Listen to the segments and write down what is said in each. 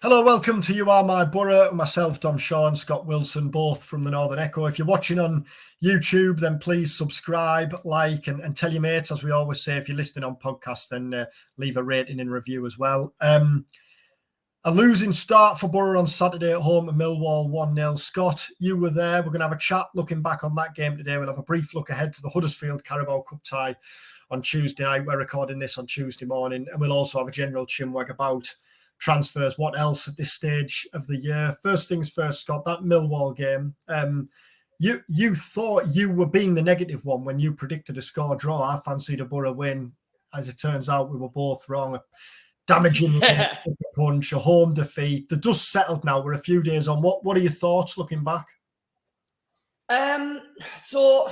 Hello, welcome to You Are My Boro. Myself, Dom Shaw, and Scott Wilson, both from the Northern Echo. If you're watching on YouTube, then please subscribe, like, and tell your mates. As we always say, if you're listening on podcasts, then leave a rating and review as well. A losing start for Boro on Saturday at home to Millwall, 1-0. Scott, you were there. We're going to have a chat looking back on that game today. We'll have a brief look ahead to the Huddersfield Carabao Cup tie on Tuesday night. We're recording this on Tuesday morning. And we'll also have a general chinwag about transfers. What else at this stage of the year? First things first, Scott, that Millwall game. You thought you were being the negative one when you predicted a score draw. I fancied a Boro win. As it turns out, we were both wrong. Damaging punch, a home defeat. The dust settled now. We're a few days on. What are your thoughts looking back? So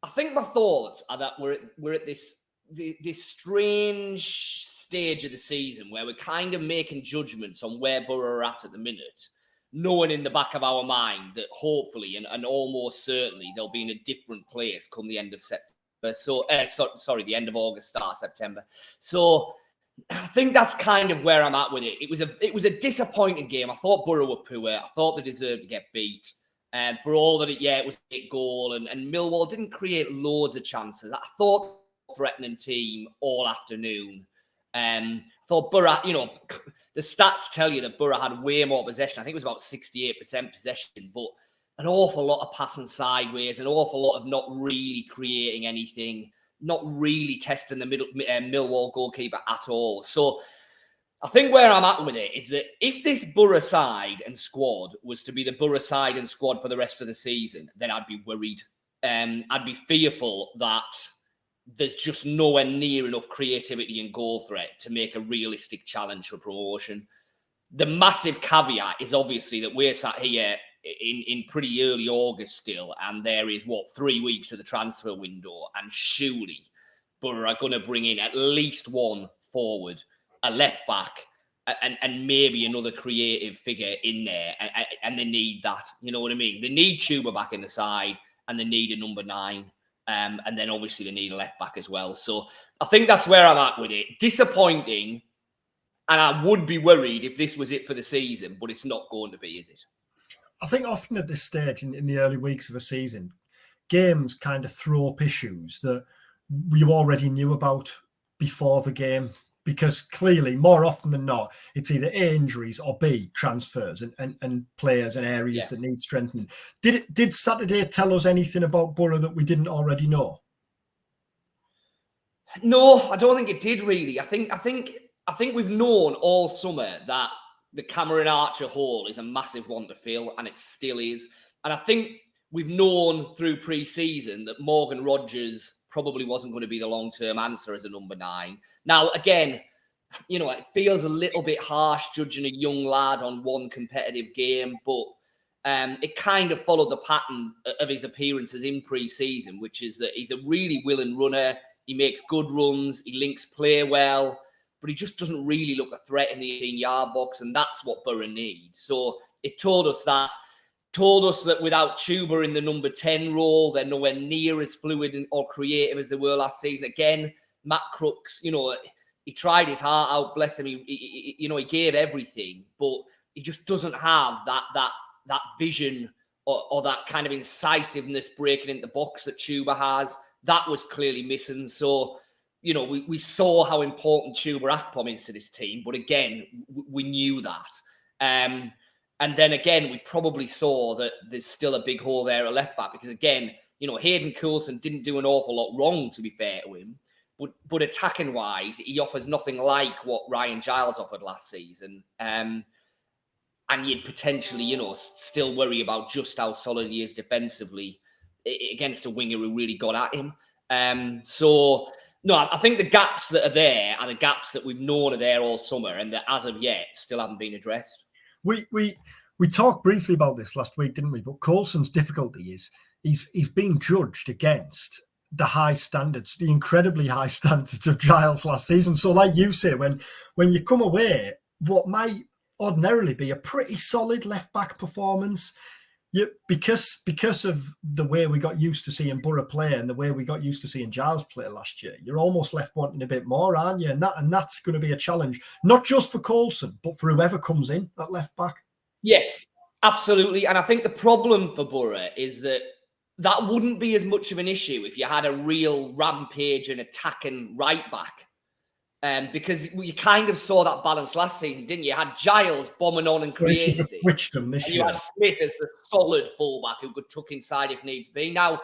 I think my thoughts are that we're at this strange stage of the season where we're kind of making judgments on where Boro are at the minute, knowing in the back of our mind that hopefully and almost certainly they'll be in a different place come the end of September. So, the end of August, start September. So I think that's kind of where I'm at with it. It was a disappointing game. I thought Boro were poor. I thought they deserved to get beat. And for all that it was a goal and Millwall didn't create loads of chances. I thought threatening team all afternoon. I thought Boro, the stats tell you that Boro had way more possession. I think it was about 68% possession, but an awful lot of passing sideways, an awful lot of not really creating anything, not really testing the Millwall goalkeeper at all. So I think where I'm at with it is that if this Boro side and squad was to be the Boro side and squad for the rest of the season, then I'd be worried. I'd be fearful that there's just nowhere near enough creativity and goal threat to make a realistic challenge for promotion. The massive caveat is obviously that we're sat here in pretty early August still, and there is, 3 weeks of the transfer window, and surely Boro are going to bring in at least one forward, a left back, and maybe another creative figure in there, and they need that. You know what I mean? They need Chuba back in the side, and they need a number 9. And then obviously they need a left back as well. So I think that's where I'm at with it. Disappointing. And I would be worried if this was it for the season, but it's not going to be, is it? I think often at this stage in the early weeks of a season, games kind of throw up issues that you already knew about before the game. Because clearly, more often than not, it's either A, injuries, or B, transfers and players and areas that need strengthening. Did Saturday tell us anything about Boro that we didn't already know? No, I don't think it did really. I think we've known all summer that the Cameron Archer hole is a massive one to fill, and it still is. And I think we've known through pre-season that Morgan Rogers probably wasn't going to be the long-term answer as a number 9. Now, again, it feels a little bit harsh judging a young lad on one competitive game, but it kind of followed the pattern of his appearances in pre-season, which is that he's a really willing runner. He makes good runs. He links play well, but he just doesn't really look a threat in the 18-yard box, and that's what Boro needs. So it told us that without Chuba in the number 10 role, they're nowhere near as fluid or creative as they were last season. Again, Matt Crooks, he tried his heart out, bless him. He gave everything, but he just doesn't have that vision or that kind of incisiveness breaking into the box that Chuba has. That was clearly missing. So, we saw how important Chuba Akpom is to this team, but again, we knew that. And then again, we probably saw that there's still a big hole there at left back because again, Hayden Coulson didn't do an awful lot wrong, to be fair to him, but attacking wise, he offers nothing like what Ryan Giles offered last season. And you'd potentially, still worry about just how solid he is defensively against a winger who really got at him. So no, I think the gaps that are there are the gaps that we've known are there all summer and that as of yet still haven't been addressed. We talked briefly about this last week, didn't we? But Coulson's difficulty is he's being judged against the high standards, the incredibly high standards of Giles last season. So like you say, when you come away, what might ordinarily be a pretty solid left-back performance, Yeah, because of the way we got used to seeing Boro play and the way we got used to seeing Giles play last year, you're almost left wanting a bit more, aren't you? And that's going to be a challenge, not just for Coulson, but for whoever comes in at left back. Yes, absolutely. And I think the problem for Boro is that wouldn't be as much of an issue if you had a real rampage and attacking right back. Because you kind of saw that balance last season, didn't you? You had Giles bombing on and creating Just switched them this year. You had Smith as the solid fullback who could tuck inside if needs be. Now,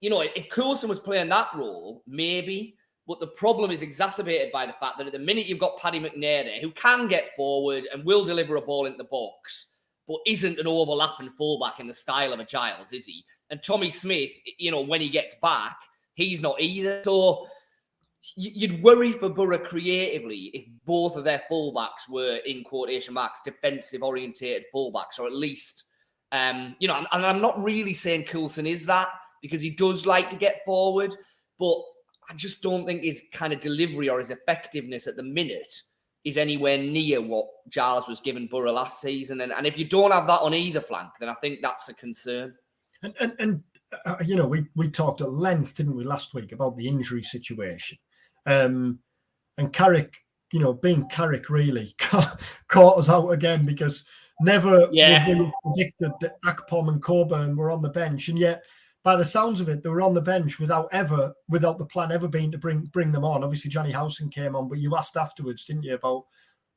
if Coulson was playing that role, maybe. But the problem is exacerbated by the fact that at the minute you've got Paddy McNair there, who can get forward and will deliver a ball into the box, but isn't an overlapping fullback in the style of a Giles, is he? And Tommy Smith, when he gets back, he's not either. So you'd worry for Boro creatively if both of their fullbacks were, in quotation marks, defensive-orientated fullbacks, or at least, and I'm not really saying Coulson is that, because he does like to get forward, but I just don't think his kind of delivery or his effectiveness at the minute is anywhere near what Giles was giving Boro last season. And if you don't have that on either flank, then I think that's a concern. And we talked at length, didn't we, last week about the injury situation. And Carrick, being Carrick, really caught us out again, because never would we have predicted that Akpom and Coburn were on the bench, and yet by the sounds of it, they were on the bench without the plan ever being to bring them on. Obviously, Johnny Howson came on, but you asked afterwards, didn't you, about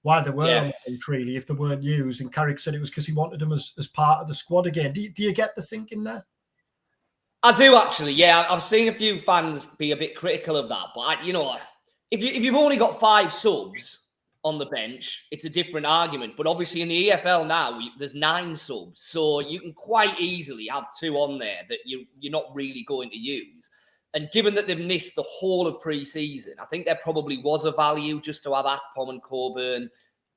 why they were on the bench, really, if they weren't used, and Carrick said it was because he wanted them as part of the squad again. Do you get the thinking there? I do, actually. Yeah, I've seen a few fans be a bit critical of that. But, if you've only got 5 subs on the bench, it's a different argument. But obviously in the EFL now, there's 9 subs. So you can quite easily have 2 on there that you're not really going to use. And given that they've missed the whole of pre-season, I think there probably was a value just to have Akpom and Coburn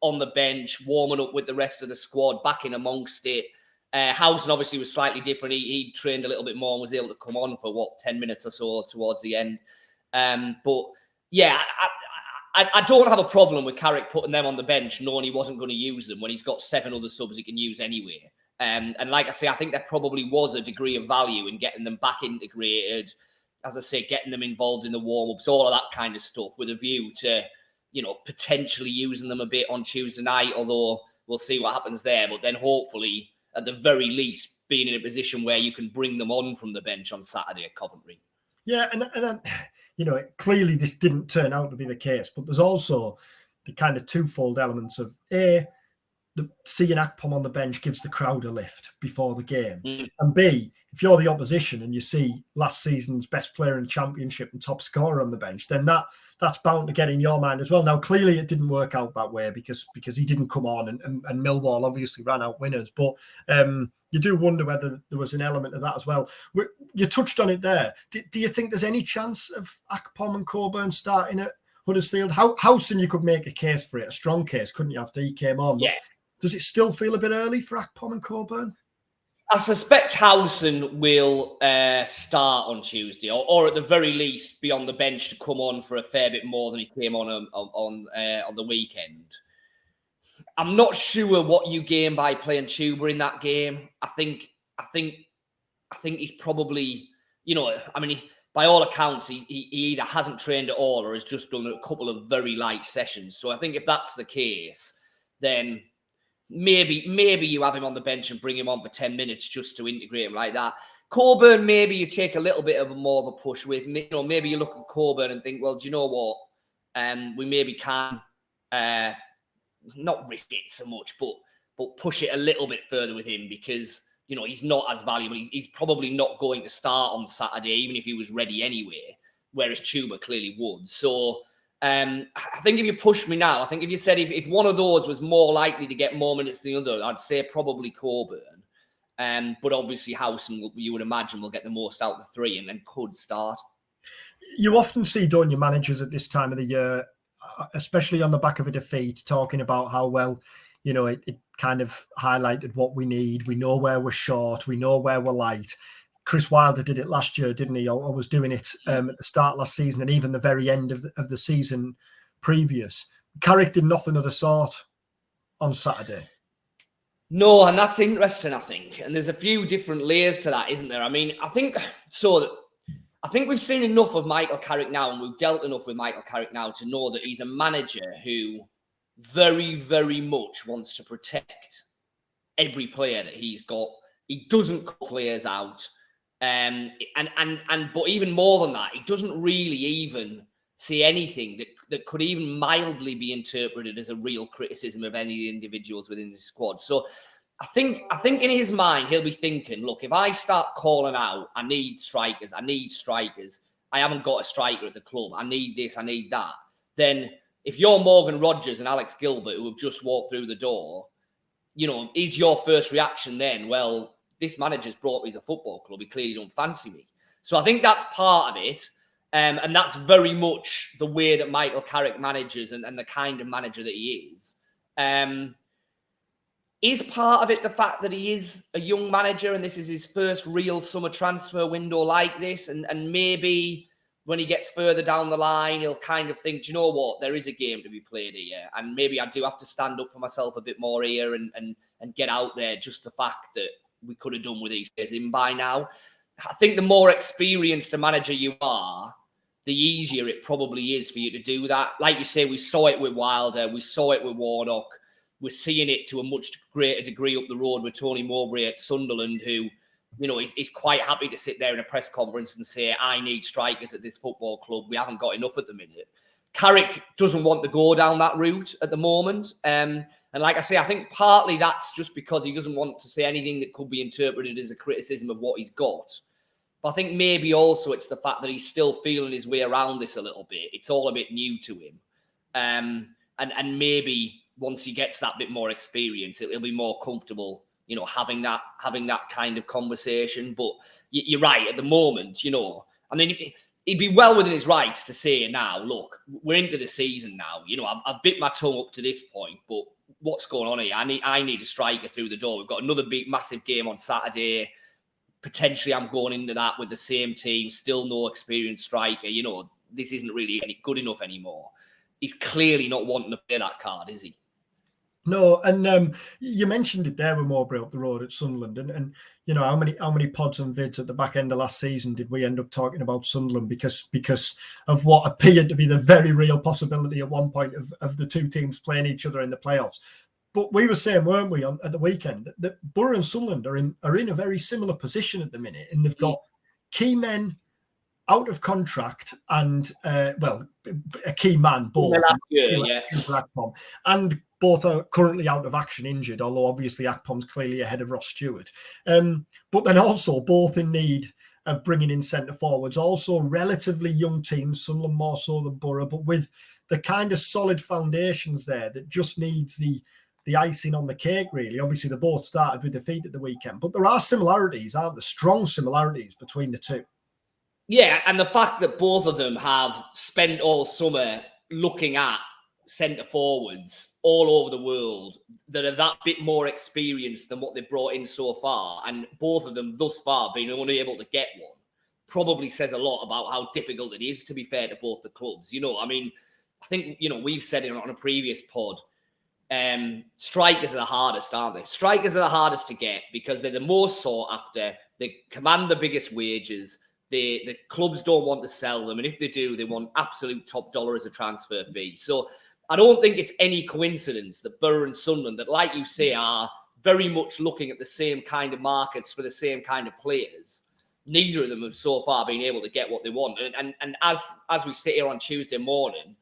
on the bench, warming up with the rest of the squad, back in amongst it. Howson obviously was slightly different. He trained a little bit more and was able to come on for 10 minutes or so towards the end. But yeah, I don't have a problem with Carrick putting them on the bench, knowing he wasn't going to use them when he's got 7 other subs he can use anyway. And like I say, I think there probably was a degree of value in getting them back integrated. As I say, getting them involved in the warm-ups, all of that kind of stuff, with a view to, potentially using them a bit on Tuesday night, although we'll see what happens there. But then hopefully, at the very least, being in a position where you can bring them on from the bench on Saturday at Coventry. Yeah, and clearly this didn't turn out to be the case, but there's also the kind of twofold elements of seeing Akpom on the bench gives the crowd a lift before the game. And B, if you're the opposition and you see last season's best player in the Championship and top scorer on the bench, then that's bound to get in your mind as well. Now, clearly it didn't work out that way because he didn't come on and Millwall obviously ran out winners. But you do wonder whether there was an element of that as well. You touched on it there. Do you think there's any chance of Akpom and Coburn starting at Huddersfield? Howson, you could make a case for it, a strong case, couldn't you, after he came on? Yeah. Does it still feel a bit early for Akpom and Coburn? I suspect Howson will start on Tuesday, or at the very least be on the bench to come on for a fair bit more than he came on the weekend. I'm not sure what you gain by playing Tuber in that game. I think he's probably, by all accounts, he either hasn't trained at all or has just done a couple of very light sessions. So I think if that's the case, then maybe you have him on the bench and bring him on for 10 minutes just to integrate him like that. Coburn, maybe you take a little bit of more of a push with. Maybe you look at Coburn and think, well, do you know what? We maybe can not risk it so much, but push it a little bit further with him, because he's not as valuable. He's probably not going to start on Saturday, even if he was ready anyway, whereas Tuber clearly would. So I think if you push me now, I think if you said if one of those was more likely to get more minutes than the other, I'd say probably Coburn. But obviously Howson, you would imagine, will get the most out of the 3 and could start. You often see, don't you, managers at this time of the year, especially on the back of a defeat, talking about how, well, it kind of highlighted what we need. We know where we're short. We know where we're light. Chris Wilder did it last year, didn't he? Or was doing it at the start last season and even the very end of the season previous. Carrick did nothing of the sort on Saturday. No, and that's interesting, I think. And there's a few different layers to that, isn't there? I mean, I think we've seen enough of Michael Carrick now, and we've dealt enough with Michael Carrick now to know that he's a manager who very, very much wants to protect every player that he's got. He doesn't cut players out. But even more than that, he doesn't really even see anything that could even mildly be interpreted as a real criticism of any individuals within the squad. So I think in his mind, he'll be thinking, look, if I start calling out, I need strikers, I haven't got a striker at the club, I need this, I need that, then if you're Morgan Rogers and Alex Gilbert, who have just walked through the door, is your first reaction then, well, this manager's brought me to the football club, he clearly don't fancy me. So I think that's part of it. And that's very much the way that Michael Carrick manages and the kind of manager that he is. Is part of it the fact that he is a young manager and this is his first real summer transfer window like this? And maybe when he gets further down the line, he'll kind of think, do you know what? There is a game to be played here. And maybe I do have to stand up for myself a bit more here and get out there. Just the fact that we could have done with these players in by now. I think the more experienced a manager you are, the easier it probably is for you to do that. Like you say, we saw it with Wilder, we saw it with Warnock. We're seeing it to a much greater degree up the road with Tony Mowbray at Sunderland, who, is quite happy to sit there in a press conference and say, I need strikers at this football club. We haven't got enough at the minute. Carrick doesn't want to go down that route at the moment. And like I say, I think partly that's just because he doesn't want to say anything that could be interpreted as a criticism of what he's got. But I think maybe also it's the fact that he's still feeling his way around this a little bit. It's all a bit new to him. And maybe once he gets that bit more experience, he'll be more comfortable, having that kind of conversation. But you're right, at the moment, I mean, he'd be well within his rights to say now, look, we're into the season now. I've bit my tongue up to this point, but what's going on here? I need a striker through the door. We've got another big, massive game on Saturday. Potentially, I'm going into that with the same team, still no experienced striker. This isn't really any good enough anymore. He's clearly not wanting to play that card, is he? No, and you mentioned it there with Mowbray up the road at Sunderland, and how many pods and vids at the back end of last season did we end up talking about Sunderland because of what appeared to be the very real possibility at one point of the two teams playing each other in the playoffs. But we were saying, weren't we, at the weekend, that Boro and Sunderland are in a very similar position at the minute, and they've got key men out of contract and a key man both Akpom, and both are currently out of action injured, although obviously Akpom's clearly ahead of Ross Stewart. But then also both in need of bringing in centre forwards, also relatively young teams, Sunderland more so than Boro, but with the kind of solid foundations there that just needs the icing on the cake, really. Obviously, they both started with defeat at the weekend, but there are similarities, aren't there? Strong similarities between the two. Yeah, and the fact that both of them have spent all summer looking at centre forwards all over the world that are that bit more experienced than what they've brought in so far, and both of them thus far being unable to get one, probably says a lot about how difficult it is, to be fair to both the clubs. I mean, I think, we've said it on a previous pod, strikers are the hardest, aren't they? Strikers are the hardest to get because they're the most sought after. They command the biggest wages. The clubs don't want to sell them. And if they do, they want absolute top dollar as a transfer fee. So I don't think it's any coincidence that Boro and Sunderland, that, like you say, are very much looking at the same kind of markets for the same kind of players. Neither of them have so far been able to get what they want. And as we sit here on Tuesday morning,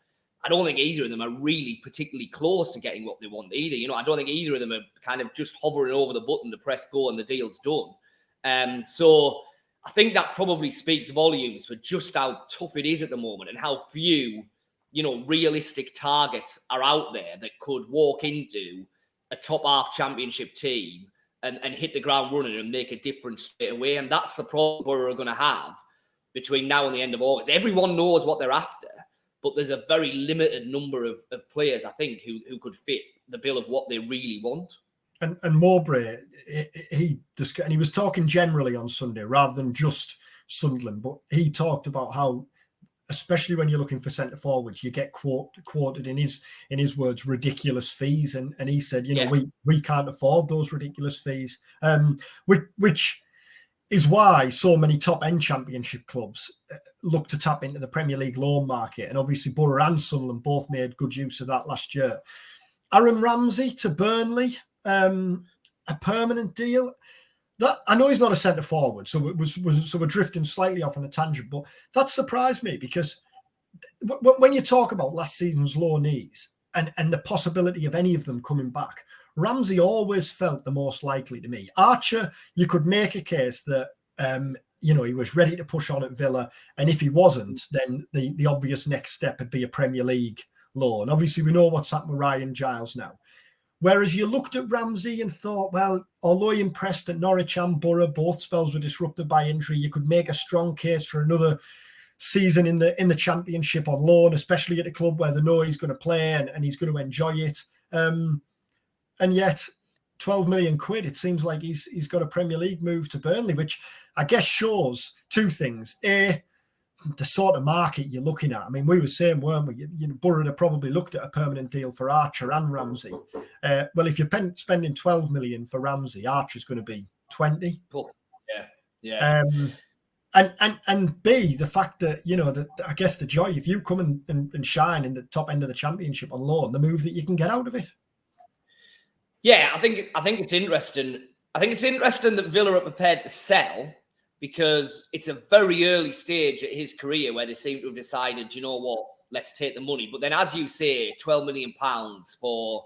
I don't think either of them are really particularly close to getting what they want either. I don't think either of them are kind of just hovering over the button to press go and the deal's done. So I think that probably speaks volumes for just how tough it is at the moment and how few, realistic targets are out there that could walk into a top half championship team and hit the ground running and make a difference straight away. And that's the problem Boro are going to have between now and the end of August. Everyone knows what they're after, but there's a very limited number of players, I think, who could fit the bill of what they really want. And Mowbray, he was talking generally on Sunday rather than just Sunderland, but he talked about how especially when you're looking for centre forwards, you get quoted in his words ridiculous fees, and he said, we can't afford those ridiculous fees, which is why so many top end Championship clubs look to tap into the Premier League loan market, and obviously Boro and Sunderland both made good use of that last year. Aaron Ramsey to Burnley, a permanent deal. That, I know he's not a centre forward, so we're drifting slightly off on a tangent, but that surprised me because when you talk about last season's loanees and the possibility of any of them coming back, Ramsey always felt the most likely to me. Archer, you could make a case that he was ready to push on at Villa, and if he wasn't, then the obvious next step would be a Premier League loan. Obviously, we know what's happened with Ryan Giles now. Whereas you looked at Ramsey and thought, well, although he impressed at Norwich and Boro, both spells were disrupted by injury, you could make a strong case for another season in the Championship on loan, especially at a club where they know he's going to play and he's going to enjoy it. And yet, 12 million quid, it seems like he's got a Premier League move to Burnley, which I guess shows two things. A, the sort of market you're looking at. I mean, we were saying, weren't we? Boro had probably looked at a permanent deal for Archer and Ramsey. Well, if you're spending 12 million for Ramsey, Archer's going to be 20. Cool. Yeah. And B, the fact that, that I guess the joy, if you come and shine in the top end of the Championship on loan, the move that you can get out of it. Yeah, I think it's interesting. I think it's interesting that Villa are prepared to sell, because it's a very early stage at his career where they seem to have decided, you know what, let's take the money. But then, as you say, £12 million for,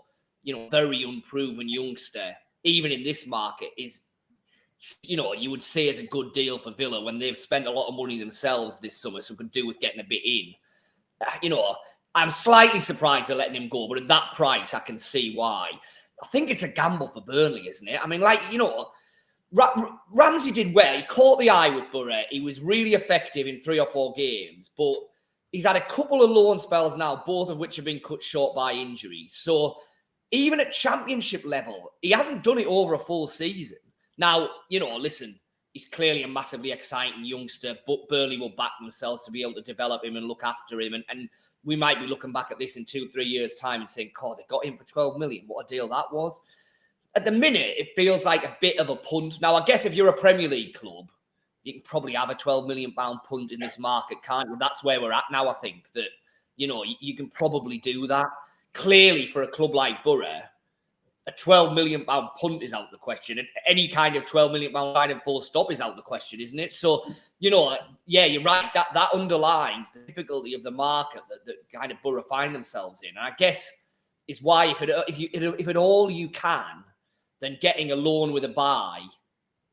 very unproven youngster, even in this market, is, you would say is a good deal for Villa when they've spent a lot of money themselves this summer, so could do with getting a bit in. I'm slightly surprised they're letting him go, but at that price, I can see why. I think it's a gamble for Burnley, isn't it? I mean, Ramsey did well. He caught the eye with Boro. He was really effective in 3 or 4 games, but he's had a couple of loan spells now, both of which have been cut short by injuries. So even at Championship level, he hasn't done it over a full season. Now, listen, he's clearly a massively exciting youngster, but Burnley will back themselves to be able to develop him and look after him. And we might be looking back at this in 2-3 years' time and saying, God, they got him for 12 million. What a deal that was. At the minute, it feels like a bit of a punt. Now, I guess if you're a Premier League club, you can probably have a £12 million punt in this market, can't you? That's where we're at now, I think, that, you can probably do that. Clearly, for a club like Boro, a £12 million punt is out of the question. And any kind of £12 million signing full stop is out of the question, isn't it? So, yeah, you're right. That underlines the difficulty of the market that kind of Boro find themselves in. And I guess is why if at all you can, then getting a loan with a buy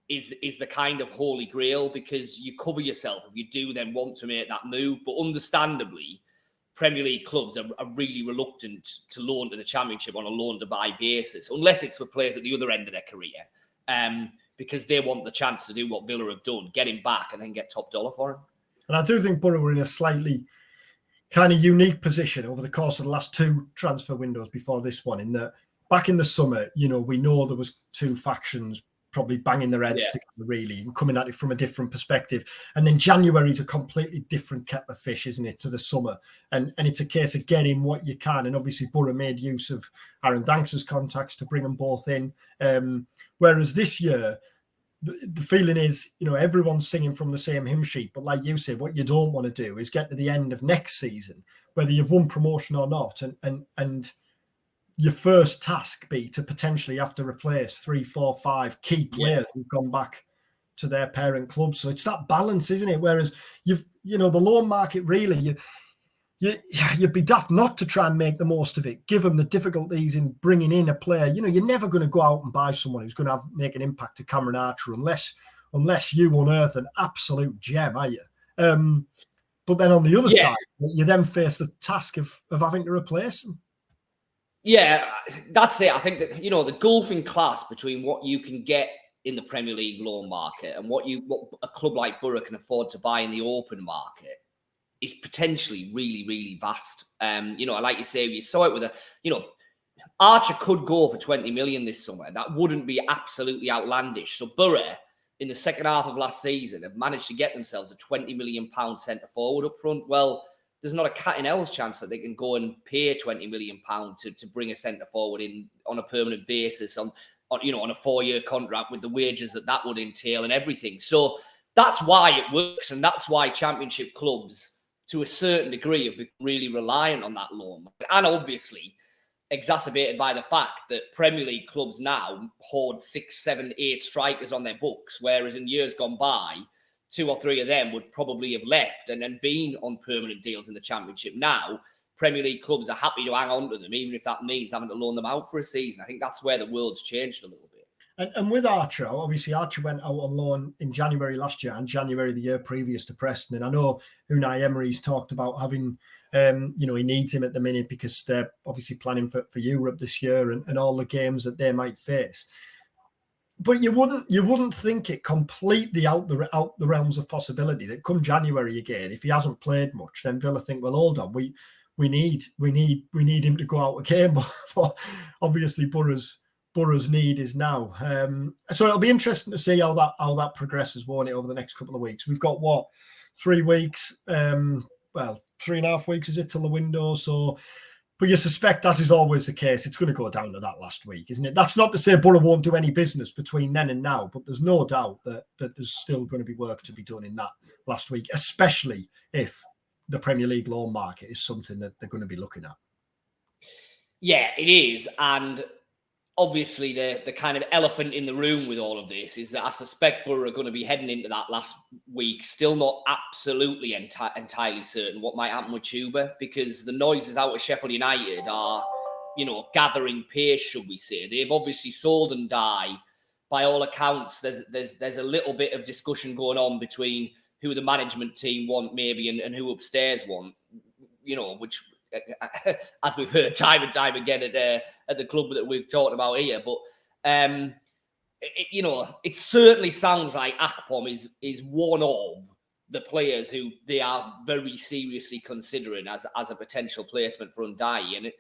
is the kind of holy grail, because you cover yourself if you do then want to make that move. But understandably, Premier League clubs are really reluctant to loan to the Championship on a loan-to-buy basis, unless it's for players at the other end of their career, because they want the chance to do what Villa have done, get him back and then get top dollar for him. And I do think Boro were in a slightly kind of unique position over the course of the last 2 transfer windows before this one, in that back in the summer, we know there was 2 factions probably banging their heads together, really, and coming at it from a different perspective. And then January is a completely different kettle of fish, isn't it, to the summer? And it's a case of getting what you can. And obviously, Boro made use of Aaron Danks' contacts to bring them both in. Whereas this year, the feeling is, everyone's singing from the same hymn sheet. But like you said, what you don't want to do is get to the end of next season, whether you've won promotion or not, and your first task be to potentially have to replace 3, 4, 5 key players who've gone back to their parent club. So it's that balance, isn't it? Whereas the loan market, really, you'd be daft not to try and make the most of it, given the difficulties in bringing in a player. You're never going to go out and buy someone who's going to make an impact to Cameron Archer unless you unearth an absolute gem, are you? But then on the other side, you then face the task of having to replace them. Yeah, that's it. I think that, the gulfing class between what you can get in the Premier League loan market and what a club like Boro can afford to buy in the open market is potentially really, really vast. Like you say, you saw it with Archer could go for 20 million this summer. That wouldn't be absolutely outlandish. So Boro, in the second half of last season have managed to get themselves a £20 million centre forward up front. Well, there's not a cat in hell's chance that they can go and pay £20 million to bring a centre forward in on a permanent basis on a 4-year contract with the wages that would entail and everything. So that's why it works, and that's why Championship clubs, to a certain degree, have been really reliant on that loan. And obviously, exacerbated by the fact that Premier League clubs now hoard 6, 7, 8 strikers on their books, whereas in years gone by, 2 or 3 of them would probably have left and then been on permanent deals in the Championship. Now, Premier League clubs are happy to hang on to them, even if that means having to loan them out for a season. I think that's where the world's changed a little bit. And with Archer, obviously Archer went out on loan in January last year and January the year previous to Preston. And I know Unai Emery's talked about having, he needs him at the minute because they're obviously planning for Europe this year and all the games that they might face. But you wouldn't think it completely out the realms of possibility that come January again, if he hasn't played much, then Villa think, well, hold on, we need him to go out again. But obviously Boro's need is now. So it'll be interesting to see how that progresses, won't it, over the next couple of weeks. We've got 3 weeks, 3.5 weeks is it till the window? So, but you suspect, as is always the case, it's going to go down to that last week, isn't it? That's not to say Boro won't do any business between then and now, but there's no doubt that there's still going to be work to be done in that last week, especially if the Premier League loan market is something that they're going to be looking at. Yeah, it is. And obviously, the kind of elephant in the room with all of this is that I suspect Boro are going to be heading into that last week, still not absolutely entirely certain what might happen with Chuba, because the noises out of Sheffield United are, gathering pace, should we say. They've obviously sold and die. By all accounts, there's a little bit of discussion going on between who the management team want maybe and who upstairs want, which, as we've heard time and time again at the club that we've talked about here. But it certainly sounds like Akpom is one of the players who they are very seriously considering as a potential placement for Unai. And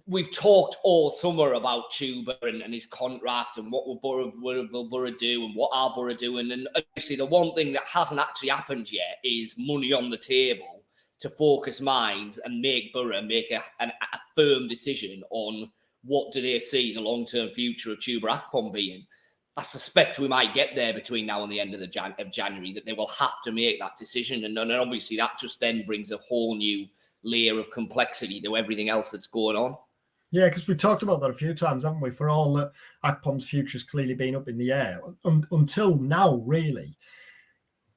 we've talked all summer about Chuba and his contract and what will Boro do and what are Boro doing. And obviously the one thing that hasn't actually happened yet is money on the table to focus minds and make Boro make a firm decision on what do they see the long-term future of Chuba Akpom being. I suspect we might get there between now and the end of January, that they will have to make that decision. And obviously that just then brings a whole new layer of complexity to everything else that's going on. Yeah, because we talked about that a few times, haven't we? For all that Akpom's future's clearly been up in the air. Until now, really,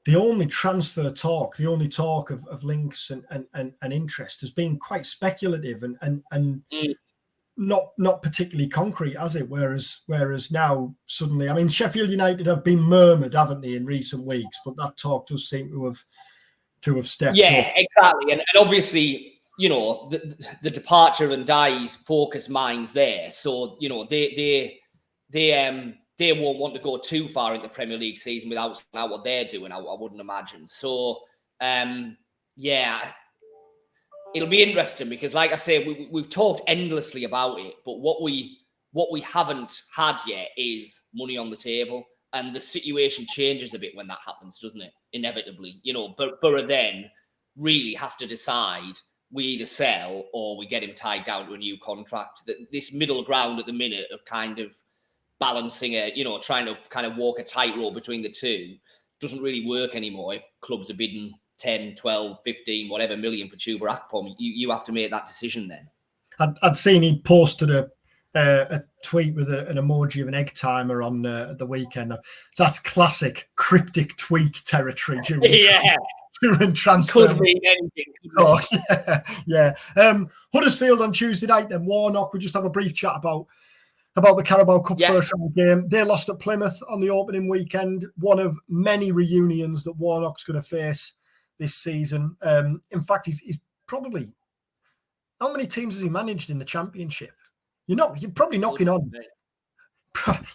the only transfer talk, the only talk of links and interest has been quite speculative and not particularly concrete, has it? Whereas now, suddenly, I mean, Sheffield United have been murmured, haven't they, in recent weeks? But that talk does seem to have stepped up. Yeah, exactly. And obviously, the departure of Ndai's focus minds there. So, they won't want to go too far into the Premier League season without what they're doing, I wouldn't imagine. So, it'll be interesting because, like I say, we've talked endlessly about it, but what we haven't had yet is money on the table. And the situation changes a bit when that happens, doesn't it? Inevitably. Boro then really have to decide we either sell or we get him tied down to a new contract. This middle ground at the minute of kind of balancing trying to kind of walk a tightrope between the two doesn't really work anymore. If clubs are bidding 10, 12, 15, whatever million for Chuba Akpom, you have to make that decision then. I'd seen he posted a tweet with an emoji of an egg timer on the weekend. That's classic cryptic tweet territory during transfer. Could mean anything. Oh, yeah. Huddersfield on Tuesday night, then Warnock. We just have a brief chat about the Carabao Cup first round game. They lost at Plymouth on the opening weekend. One of many reunions that Warnock's going to face this season. In fact, he's probably, how many teams has he managed in the Championship? You're probably knocking on.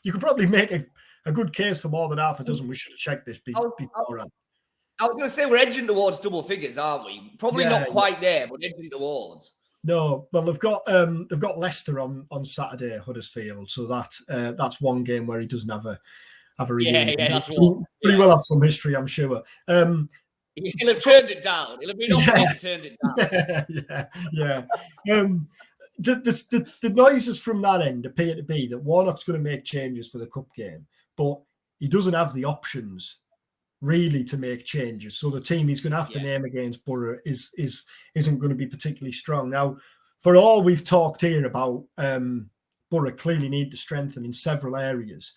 You could probably make a good case for more than half a dozen. We should have checked this beforehand. I was going to say we're edging towards double figures, aren't we? Probably not quite there, but edging towards. No, well they've got Leicester on Saturday, Huddersfield, so that's one game where he doesn't have have a review. That's what. Pretty well have some history, I'm sure. He'll have turned it down. He'll have been off and turned it down. Yeah. The noises from that end appear to be that Warnock's going to make changes for the cup game, but he doesn't have the options really to make changes. So the team he's going to have to name against Boro isn't going to be particularly strong. Now, for all we've talked here about Boro clearly need to strengthen in several areas.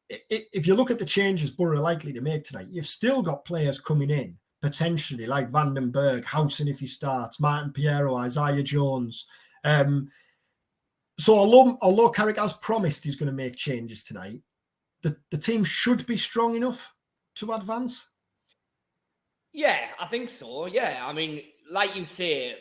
If you look at the changes Boro are likely to make tonight, you've still got players coming in, potentially, like Van den Berg, Housen if he starts, Martin Piero, Isaiah Jones. So although Carrick has promised he's going to make changes tonight, the team should be strong enough to advance. Yeah, I think so. Yeah, I mean, like you say,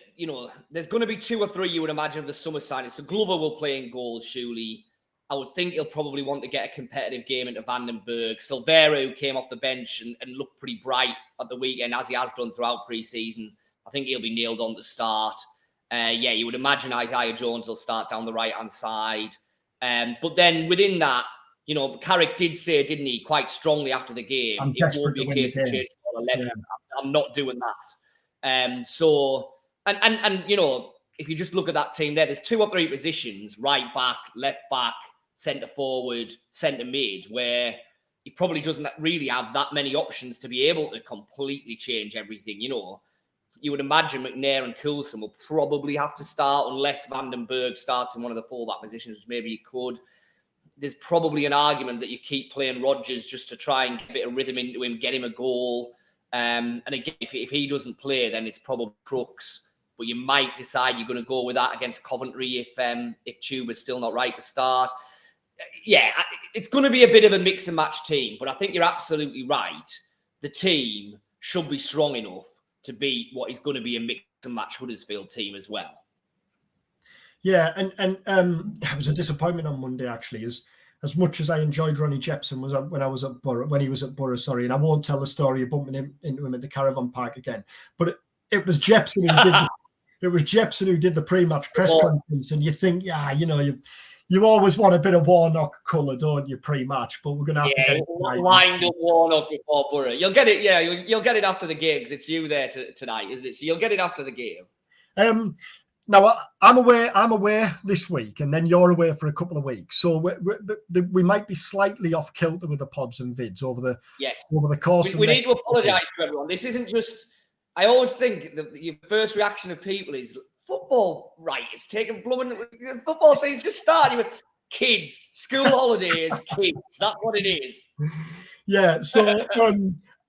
there's going to be 2 or 3, you would imagine, of the summer signings. So Glover will play in goals, surely. I would think he'll probably want to get a competitive game into Van den Berg. Silvera, who came off the bench and looked pretty bright at the weekend, as he has done throughout pre-season, I think he'll be nailed on to start. You would imagine Isaiah Jones will start down the right-hand side. But then within that, Carrick did say, didn't he, quite strongly after the game, it won't be a case of changing all 11. Yeah. I'm not doing that. If you just look at that team there's 2 or 3 positions, right back, left back, centre forward, centre mid, where he probably doesn't really have that many options to be able to completely change everything. You would imagine McNair and Coulson will probably have to start unless Van den Berg starts in one of the fullback positions, which maybe he could. There's probably an argument that you keep playing Rodgers just to try and get a bit of rhythm into him, get him a goal. And again, if he doesn't play, then it's probably Crooks. But you might decide you're going to go with that against Coventry if Tuba's still not right to start. Yeah, it's going to be a bit of a mix and match team, but I think you're absolutely right. The team should be strong enough to beat what is going to be a mix and match Huddersfield team as well. Yeah, and it was a disappointment on Monday, actually, as much as I enjoyed Ronnie Jepson when he was at Boro, and I won't tell the story of bumping into him at the caravan park again. But it was Jepson who did the pre-match press conference, and you think, you always want a bit of Warnock colour, don't you, pre-match? But we're going to have to get it right. Wind up Warnock before Boro. You'll get it, you'll get it after the game because it's you there tonight, isn't it? So you'll get it after the game. Now, I'm away this week, and then you're away for a couple of weeks. So we might be slightly off kilter with the pods and vids over the course of we need to apologise to everyone. This isn't just... I always think that your first reaction of people is football, right? It's taking blooming... Football season's just starting with kids, school holidays, kids. That's what it is. Yeah, so...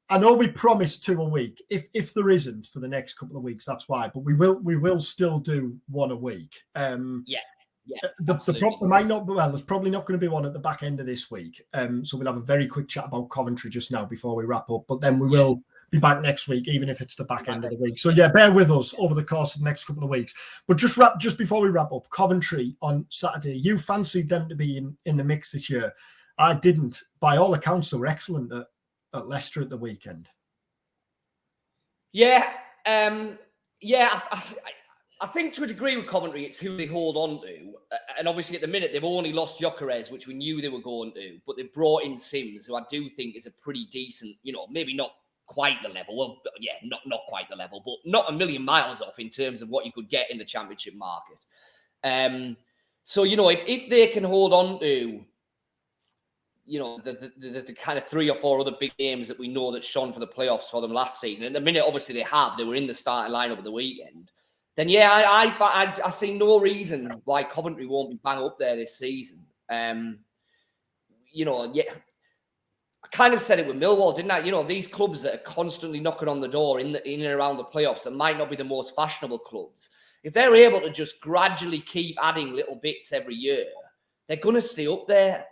I know we promised 2 a week. If there isn't for the next couple of weeks, that's why. But we will still do 1 a week. There might not be. Well, there's probably not going to be one at the back end of this week. So we'll have a very quick chat about Coventry just now before we wrap up. But then we will be back next week, even if it's the back end of the week. So bear with us over the course of the next couple of weeks. But just before we wrap up, Coventry on Saturday. You fancied them to be in the mix this year. I didn't. By all accounts, they were excellent at Leicester at the weekend. I think to a degree with Coventry, it's who they hold on to. And obviously at the minute, they've only lost Gyökeres, which we knew they were going to, but they've brought in Sims, who I do think is a pretty decent, maybe not quite the level. Well, not quite the level, but not a million miles off in terms of what you could get in the Championship market. If they can hold on to the kind of 3 or 4 other big games that we know that shone for the playoffs for them last season. And the minute, obviously, they were in the starting lineup at the weekend. Then, I see no reason why Coventry won't be bang up there this season. I kind of said it with Millwall, didn't I? These clubs that are constantly knocking on the door in and around the playoffs that might not be the most fashionable clubs. If they're able to just gradually keep adding little bits every year, they're going to stay up there.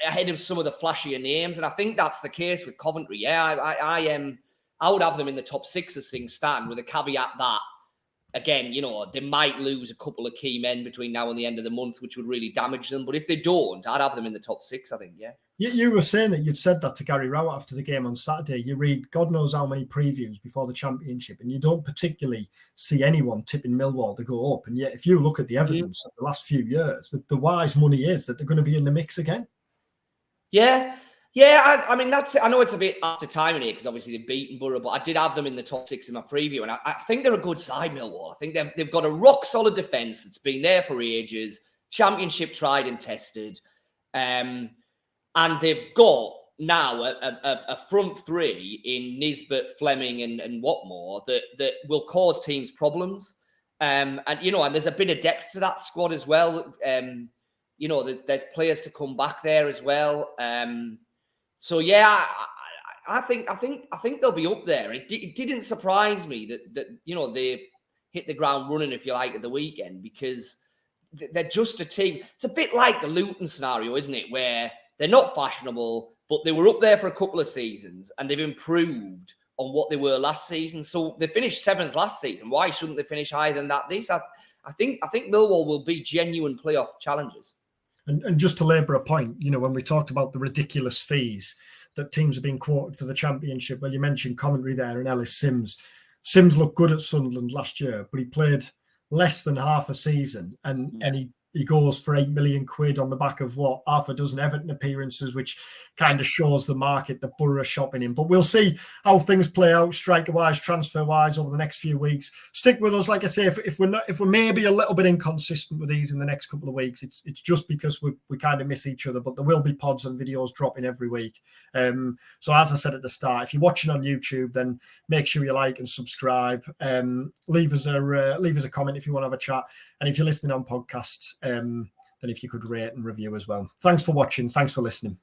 Ahead of some of the flashier names, and I think that's the case with Coventry. I would have them in the top 6 as things stand, with a caveat that, again, they might lose a couple of key men between now and the end of the month, which would really damage them. But if they don't, I'd have them in the top 6, I think, You were saying that you'd said that to Gary Rowett after the game on Saturday. You read God knows how many previews before the Championship, and you don't particularly see anyone tipping Millwall to go up. And yet, if you look at the evidence of the last few years, the wise money is that they're going to be in the mix again. Yeah. Yeah, I mean, that's it. I know it's a bit after timing here because obviously they've beaten Boro, but I did have them in the top 6 in my preview. And I think they're a good side, Millwall. I think they've got a rock-solid defence that's been there for ages, championship tried and tested. And they've got now a front three in Nisbet, Fleming, and Watmore that will cause teams problems. And there's a bit of depth to that squad as well. There's players to come back there as well. So yeah, I think they'll be up there. It didn't surprise me that they hit the ground running, if you like, at the weekend, because they're just a team. It's a bit like the Luton scenario, isn't it, where they're not fashionable, but they were up there for a couple of seasons and they've improved on what they were last season. So they finished 7th last season. Why shouldn't they finish higher than that this? I think Millwall will be genuine playoff challengers. And just to labour a point, when we talked about the ridiculous fees that teams have been quoted for the Championship, well, you mentioned Coventry there and Ellis Sims. Sims looked good at Sunderland last year, but he played less than half a season, and he goes for £8 million on the back of half a dozen Everton appearances, which kind of shows the market that Boro are shopping in. But we'll see how things play out, striker-wise, transfer-wise, over the next few weeks. Stick with us, like I say. If we're maybe a little bit inconsistent with these in the next couple of weeks, it's just because we kind of miss each other. But there will be pods and videos dropping every week. So as I said at the start, if you're watching on YouTube, then make sure you like and subscribe. Leave us a comment if you want to have a chat. And if you're listening on podcasts, then if you could rate and review as well. Thanks for watching. Thanks for listening.